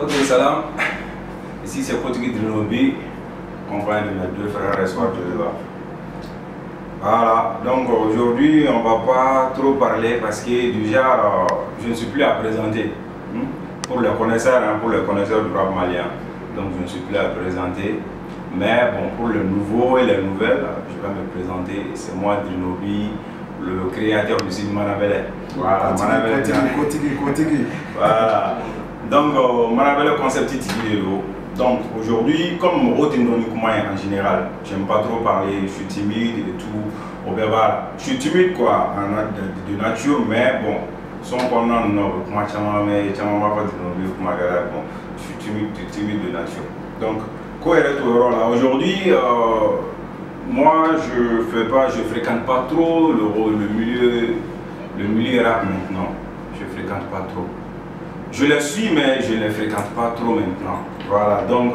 Ok, salam. Ici c'est Portugais Drinobi, compagnie de mes deux frères et sœurs de là. Voilà, donc aujourd'hui on va pas trop parler parce que déjà je ne suis plus à présenter. Pour les connaisseurs du rap malien. Donc je ne suis plus à présenter. Mais bon, pour le nouveau et les nouvelles, je vais me présenter. C'est moi Drinobi, le créateur du site Manabele. Voilà, Manabele. Voilà. Donc Manabele concept vidéo. Donc aujourd'hui, comme en général, j'aime pas trop parler, je suis timide et tout. Je suis timide quoi, de nature, mais bon, son pendant je suis timide de nature. Donc, aujourd'hui, moi je fréquente pas trop le milieu rap maintenant. Je fréquente pas trop. Je le suis, mais je ne le fréquente pas trop maintenant. Voilà, donc,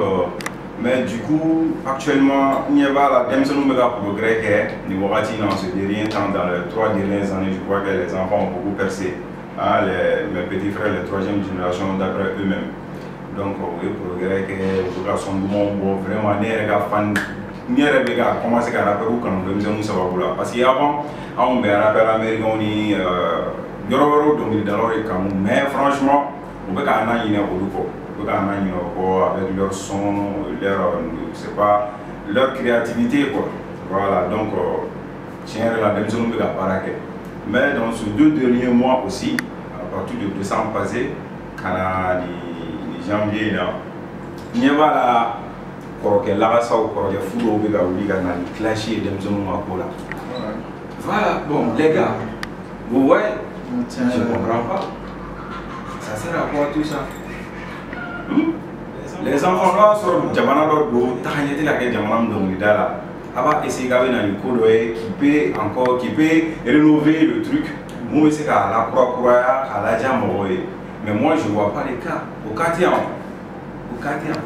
mais du coup, actuellement, il y a la progrès qui est, dans ce dernier temps, dans les 3 dernières années, je crois que les enfants ont beaucoup percé. Hein, mes petits frères, les 3e génération, d'après eux-mêmes. Donc, oui, progrès qui est, son monde, vraiment, ni yɛrɛ bɛ ka commencer ka rappeur u kanu denmisɛnninw sababu la parce que avant anw bɛ rappeur américains ni yɔrɔ wɛrɛw dɔnkilidalaw de kanu mais franchement u bɛ k'an na ɲinɛ olu kɔ u bɛ k'an na ɲinɛ o kɔ avec leur son c'est pas leur créativité quoi voilà donc tiɲɛ yɛrɛ la denmisɛnninw bɛ ka baara kɛ mais dans ces 2 derniers mois aussi à partir de décembre passé ka na ni janvier là ɲɛ b'a la kɔrɔkɛ lagasaw kɔrɔkɛ fu dɔw bɛ ka wuli ka na ni clash ye denmisɛnninw ka ko la. Voilà, bon les gars, vous voyez, je ne comprends pas. Ça sert à quoi tout ça? Les enfants là sur jamana dɔ don tagaɲɛ tɛ ka kɛ jamana min dɔnkilida la a b'a essayer k'a bɛ na ni ko dɔ ye qui peut rénover le truc mun bɛ se k'a lakurakuraya k'a ladiya mɔgɔw ye mais moi je vois pas les cas o cas tɛ yan o cas tɛ yan.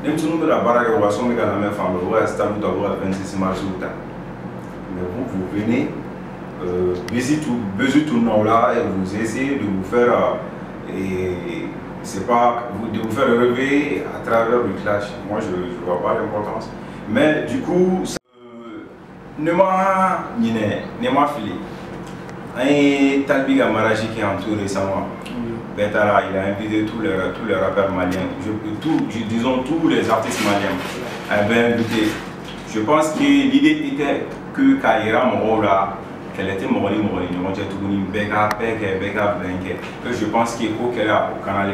Denmisɛnninw bɛ ka baara kɛ wa sɔn bɛ ka lamɛn fan bɛɛ u bɛ ka stade ta u bɛ ka 26 mars ta mais vous venez bezi tournaw la et vous essayez de vous faire c'est pas de vous faire rêver à travers le clash. Moi je vois pas l'importance mais du coup ne m'a filé un Talbi Gamaraji qui est entouré récemment. Betara, il a invité tous les rappeurs maliens, disons tous les artistes maliens à invité. Je pense que l'idée était que Kaira Morola, qu'elle était Moroli, Beka, que je pense qu'il faut qu'elle a au canal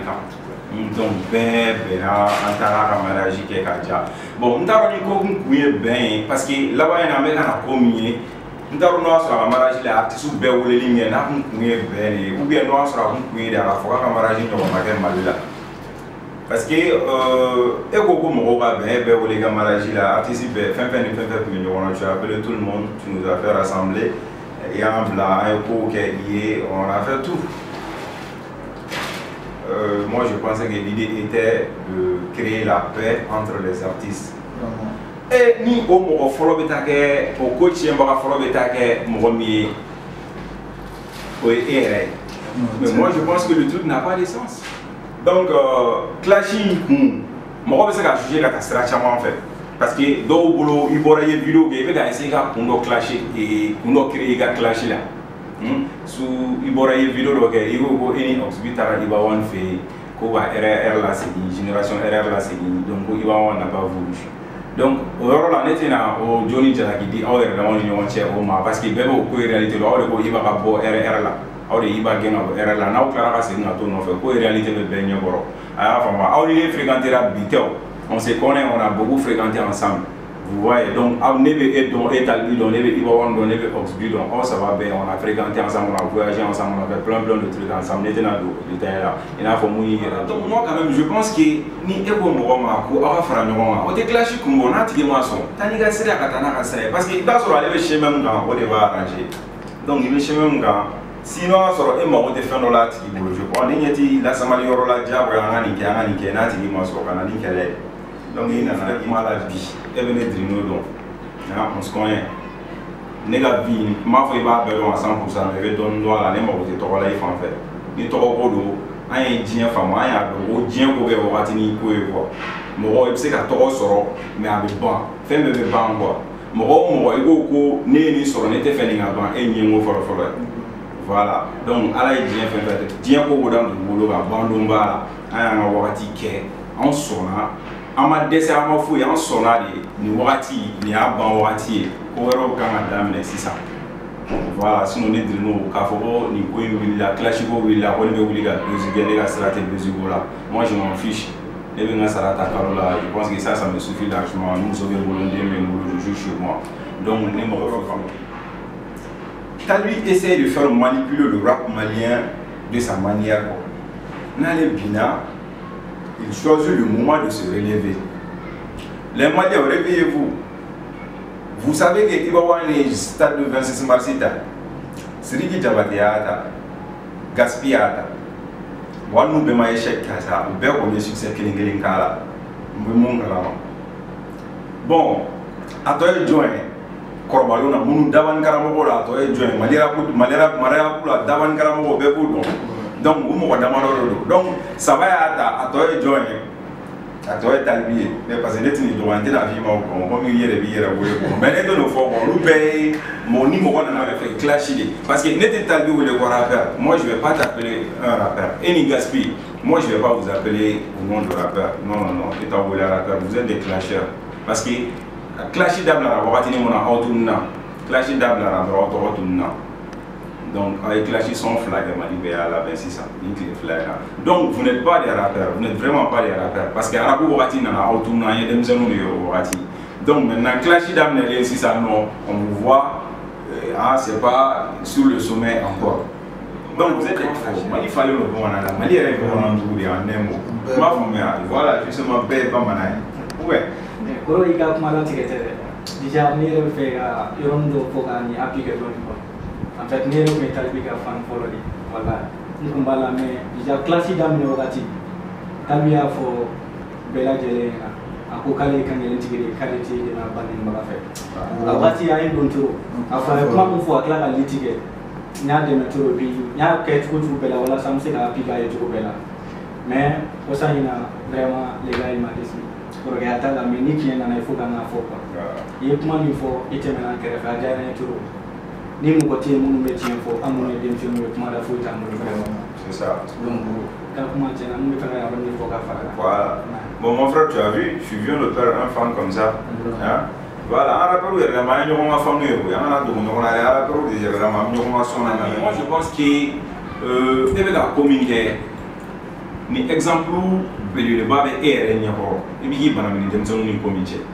donc Bera, Antara, Kamaraji, Kekaja. Bon, nous avons dit parce que là-bas, il y a un mec qui a commis. Nous avons un mariage de l'artiste ou bien ou les lignes ou bien nous avons un de la fois un mariage de la parce que et beaucoup de gens ont les mariage là artiste tu as appelé tout le monde, tu nous as fait rassembler et en blanc on a fait tout. Moi je pensais que l'idée était de créer la paix entre les artistes. Et ni au mot follow betake au coach yamba follow betake mogomi mais moi je pense que le truc n'a pas de sens. Donc clashing moi je pense que juger la en fait parce que dans le boulot il y a des vidéos qui veulent essayer de clasher et pour créer un clash là sous il y a des vidéos qui il faut any hospital il va on fait quoi RR là c'est une génération RR là c'est donc il va on n'a pas voulu. Donc, au Johnny Jalaki, parce qu'il y a une réalité, il va avoir RR là. Il va gagner RR là. Nous avons une réalité de Benyo. On se connaît, on a beaucoup fréquenté ensemble. Vous voyez, donc, on ça va bien, on a fréquenté ensemble, on a voyagé ensemble, on a fait plein de trucs ensemble. Donc, moi, quand même, je pense que ni ego mogoma ko awa fara ɲɔgɔn kan o tɛ clash kun bɔ n'a tigi ma sɔn taa n'i ka sira ka taa n'a ka sira ye parce que i b'a sɔrɔ ale bɛ chemin min kan o de b'a arranger donc i bɛ chemin min kan sinon a sɔrɔ e mago tɛ fɛn dɔ la a tigi bolo je crois ni ɲɛ t'i lasamali yɔrɔ la diyagoya an ka nin kɛ n'a tigi ma sɔn ka na ni kɛlɛ ye donc i nana i m'a la bi e bɛ ne Drino dɔn on se connaît ne ka bi n m'a fɔ i b'a bɛɛ dɔn à 100% mais i bɛ dɔɔnin dɔn a la ne mago tɛ tɔgɔ la i fan fɛ ni tɔgɔ ko don an ye diɲɛ faamu an y'a dɔn ko diɲɛ ko bɛ wagati ni ko ye quoi mɔgɔ i bɛ se ka tɔgɔ sɔrɔ mais a bɛ ban fɛn bɛɛ bɛ ban quoi mɔgɔ o mɔgɔ i ko ko ne ye nin sɔrɔ ne tɛ fɛ nin ka ban e ɲɛ ŋo fɔlɔ fɔlɔ ye voilà donc ala ye diɲɛ fɛn fɛn diɲɛ ko ko dan dugukolo kan ban don b'a la an y'an ka wagati kɛ an sɔnna an ma dɛsɛ an ma foyi an sɔnna de nin wagati nin y'a ban wagati ye ko wɛrɛw kan ka daminɛ sisan voilà sinon ne dirino k'a fɔ ko nin ko in wulila clash ko wulila ko ne bɛ wuli ka musique kɛ ne ka sira tɛ musique la moi je m'en fiche ne bɛ n ka sara ta kalo la je pense que ça me suffit largement ni muso bɛ n bolo n den bɛ n bolo je joue chez moi donc ne mɔgɔ fɛ faamu Talbi essaie de faire manipuler le rap malien de sa manière n'allez bina il choisit le moment de se relever les Maliens réveillez-vous. Vous savez que Ibawane stade de 26 mars, Siriki Jabatiata, Gaspiata, Wanu Bema échec Kasa, ou bien comme succès Killing Kala, bon, à toi joint, Corbalona, Munu Davan Karamola, à toi joint, Malera Pula, Davan Karamo, Bebou, donc, donc, ça va à toi joint. A toi Talbi mais parce que ne tini doit entrer dans vie comme il y a des billets mais ne donne pas on paye mon numéro on a fait clasher parce que ne Talbi ou le rappeur moi je vais pas t'appeler un rappeur et ni gaspille moi je vais pas vous appeler au nom de rappeur non et t'as voulu rappeur vous êtes des clasheurs parce que clasher d'abord la voiture mon autunna clasher d'abord la autunna donc avec clasher son flag à la 26 donc vous n'êtes pas des rappeurs, vous n'êtes vraiment pas des rappeurs parce que Arabu Wati n'a pas autourné des maisons de Wati. Donc maintenant clasher d'amener si ça non, on vous voit, c'est pas sur le sommet encore. Donc vous êtes faux. Il fallait le bon à la Mali est vraiment doué en un mot. Ma femme voilà justement paye pas manai. Ouais. Quand il y a mal déjà on est fait Yorondo pour gagner appliquer en fait nous sommes Talbi ka fan follow voilà. Nikumbala mais déjà classe d'amener au gati Talbi a fo bela jele ako kale kangelen tigere kale tigere na banin mala fe abati ya ndo ntoro afa kuma ko fo akla ka litige nya de metoro bi nya ke tuko bela wala samse ka piga ye tuko bela mais osana vraiment les gars ils m'a dit pour regarder la mini qui est na ifo kana fo quoi ye kuma ni fo itemena kere fa jana toro ni mu côté mu métier fo amone dem ci mu kuma da fo tam vraiment c'est ça donc quand comment tu as mu fanga ya bani fo ka fara voilà bon mon frère tu as vu je viens de perdre un fan comme ça hein voilà un rappeur est vraiment un ñoko ma fanu yo ya na do ñoko na ya rappeur de vraiment ñoko ma sona na moi je pense que debe la communiquer ni exemple belu le babe ere ñako ibi bana ni dem sonu ni communiquer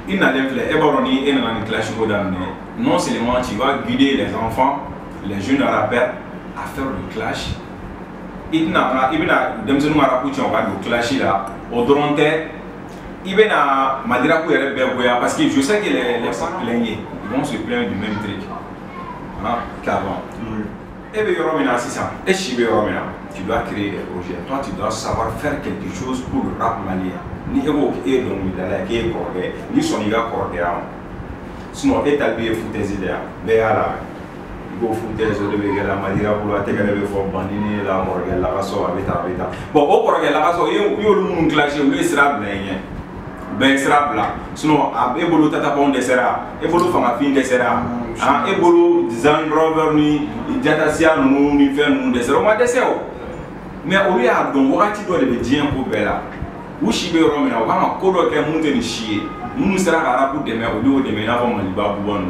ina lève les ebaroni et na clash go d'amener non seulement tu vas guider les enfants les jeunes rappeurs à faire le clash ibna dem sonu marapu tu va le clash là au dronte ibena madira ku yere beboya parce que je sais que les gens plaignent ils vont se plaindre du même truc hein qu'avant et bien Romina c'est ça et Chibe Romina tu dois créer des projets toi tu dois savoir faire quelque chose pour le rap malien ni ego e donc mi dala ke cordé ni soniga cordé sinon et Talbi foutez idée be ala go foutez de be la madira pour la tegale be fo bandini la morgue la raso abita bon au corgue la raso yo lu mun clasher lu sera blanc ben sera blanc sinon e bolo tata pon de sera e bolo fanga fin de sera e bolo design rover ni jata sia nu ni fe nu de sera ma de sera mais au lieu à donc wakati do le dien ko bela ou Chibe Romina ou kama kodo ke munte ni chie munu sera ka rapu de me o lieu de me na fo maliba bu bon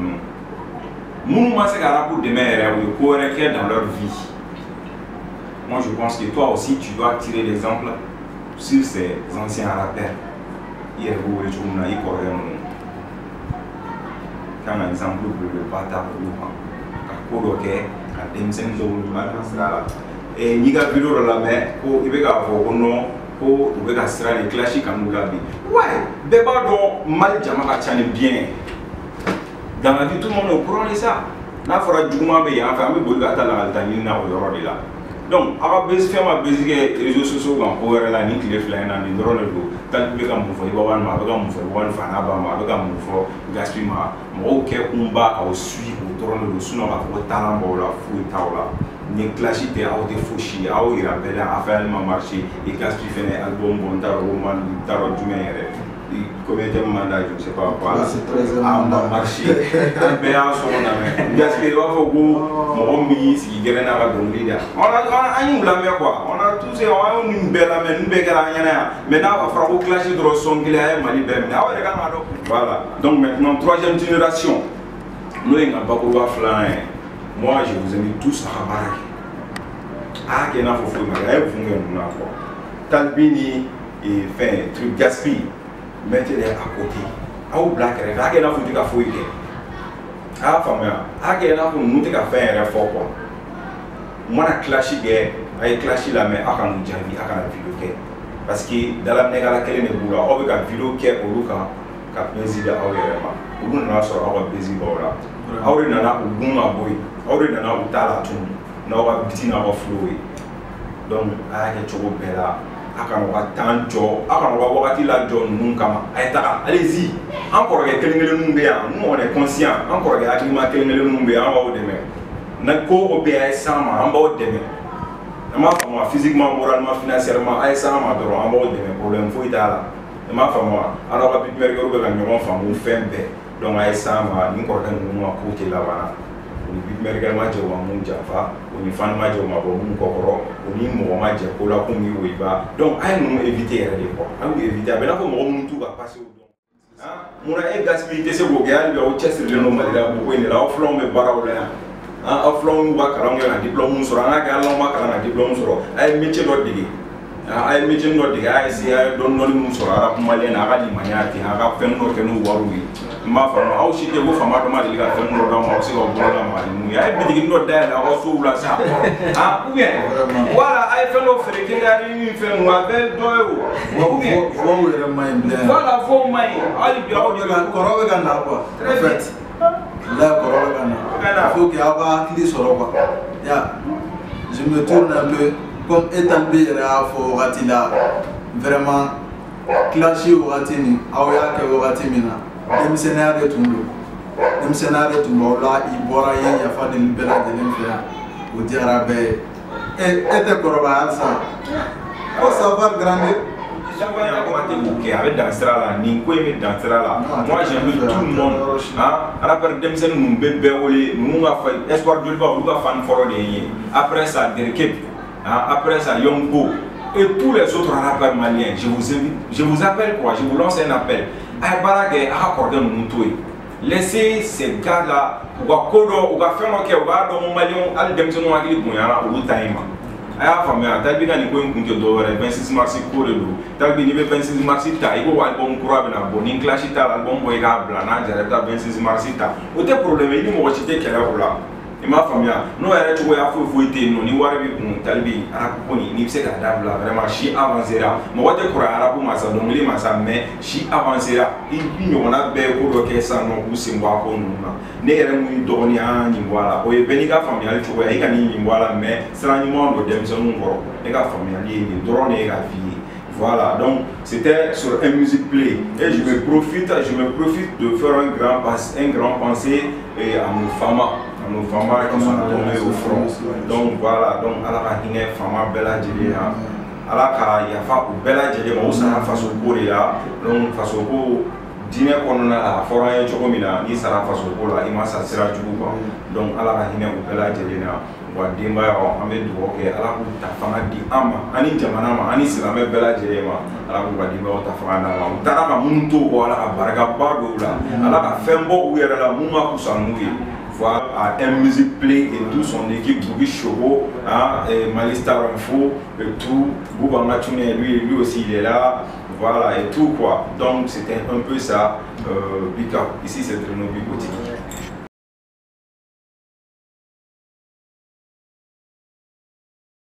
munu ma se ka rapu de me re o ko re ke dans leur vie. Moi je pense que toi aussi tu dois tirer l'exemple sur ces anciens rappeurs hier vous le chumna i ko re no comme exemple le bata ou ka kodo ke ka demsen do ma ka sala et ni ga vidéo la mais ko ibeka fo ko no ko u bɛ ka sira de clash kanu la bi ouais bɛɛ b'a dɔn Mali jama ka ca ni bien dans la vie tout le monde est au courant de ça n'a fɔra juguman bɛ yan fɛ an bɛ boli ka taa lakalita ɲini na o yɔrɔ de la donc a ka base fɛn ma base kɛ réseaux sociaux kan ko wɛrɛ la ni tile fila in na nin dɔrɔn de don Talbi bɛ ka mun fɔ Ibawan ma a bɛ ka mun fɔ Ibawan Fana ba ma a bɛ ka mun fɔ Gaspi ma mɔgɔw kɛ kun b'a aw suit o dɔrɔn de don sinon k'a fɔ ko talent b'aw la foyi t'aw la ni clashé t'es out de fauchi il rappelle à faire le marché et Gaspi fait un album bon taro man taro du meilleur combien de mandats je ne sais pas quoi à marché un béant son ami Gaspi va faut que mon ami si il gagne à donner on a une blâme quoi on a tous on a une belle amène une belle gagnante maintenant on va faire au clash de son qu'il a mali ben voilà donc maintenant troisième génération nous n'avons pas pour voir flan moi je vous invite tous à Rabaraki ah qu'il y a un faux magasin vous voulez nous avoir Talbini et fait truc Gaspi mettez-les à côté ah ou black rêve ah qu'il y a un foutu qu'à fouiller ah famille ah qu'il y a un foutu nous t'es qu'à faire un fort quoi moi la clashé gay avec clashé la mais à quand nous javi à quand la vidéo parce que dans la négala qu'elle ne boula on veut qu'à vidéo qu'elle au loca qu'à plaisir à ouvrir ou nous n'avons pas avoir plaisir là awre nana o gun aboy awre nana o tala tun na wa biti na wa flow donc a ke chogo bela aka no wa tanjo aka no wa wakati la jo nun kama ay taka allez-y encore ke kelengele nun be ya nous on est conscient encore ke akima kelengele nun be ya wa o deme na ko o be ay sama amba o deme ma fama physiquement moralement financièrement ay sama doro amba o deme problème fo itala ma fama alors ka bit mergo be la ñon famu fembe donc ay sama ni ko tan mu ma ko te la wana ni bit mergal ma je wa mun jafa ni fan ma je ma bo mun ko koro ni mo ma je ko la ko mi wi ba donc ay no éviter de ko ay éviter ba na ko mo mun tu ba passer au donc hein mona e Gaspi te se bo gal be o chesir le no ma da bo ko ni la o flon me baraw la hein o flon wa kala ngel diplôme so nga ga la ma kala diplôme so ay métier do digi ay métier do digi ay si ay don non mun so ara ko malen aga di maniati aga fen no ke no waru ma fama aw si te go fama to ma de ga fen no da ma si go bolo ma ni ay bi digi no da la o so la sa ah ou bien voilà ay fen no fere ke ga ni fen wa bel do ou bien fo were mai bla voilà fo mai ali bi aw ga koro ga na quoi en fait là koro ga na faut que aba kili soro quoi ya je me tourne un peu comme étant bien fo ratila vraiment clashé au ratini aw ya ke au ratimina dem scénario tundo la i bora ye ya fa de bela de l'enfer au diarabe et koroba alsa faut savoir grandir avec dans Strala, Ninko et dans Strala. Moi j'invite tout le monde. Après Demsen, nous bébé, nous avons fait espoir de l'eau, nous avons fait un fort de après ça, Derkep, après ça, Yongo et tous les autres rappeurs maliens. Je vous appelle quoi? Je vous lance un appel. Aïbarake a accordé mon toué. Laissez ces gars-là, ou à Kodo, ou à Fenoke, ou à Don Malion, à Demsen ou à Gilbouya, ou Taïma. Aya famia talbi ga ni ko nkunte do wore 26 mars ko le do talbi ni be 26 mars ta iko album kura be na bo ni clash ta album boy ga bla na jare ta 26 mars ta o te problème ni mo chite kala kula ima famia no era to ya fo ite no ni ware bi kun talbi arabu ko ni se ga da bla vraiment chi avancera mo wote kura arabu masa do ngli masa mais chi avancera i nyo na be ko do ke sa no ku simba ko no na ne era mu do ni ani wala o e beniga famia le to ya ika ni wala mais sera ni mo do dem so ngoro e ga famia ni drone e ga fi. Voilà, donc c'était sur un music play et je me profite de faire un grand pensée à nos femmes qui sont tombées au front. Donc voilà, donc à la fin femme bella djeli à la ka yafa ou bella djeli mo sara faso korea donc faso ko dîner qu'on a forain chocomina ni sara faso ko la ima sa sira jugu quoi donc à la fin ou bella djeli na wa demba ya amé duwo ke ala ku ta fanga di ama ani jamana ma ani silame bela jere ma ala ku wa demba ta fanga na ma tara ma muntu ko ala baraka ba do la ala ka fembo u yere la muma ku sanuye voilà un music play et tout son équipe Bougi Chogo et Malistar Info et tout Bouba Matune lui aussi il est là voilà et tout quoi donc c'était un peu ça Bika ici c'est Treno Bigoti.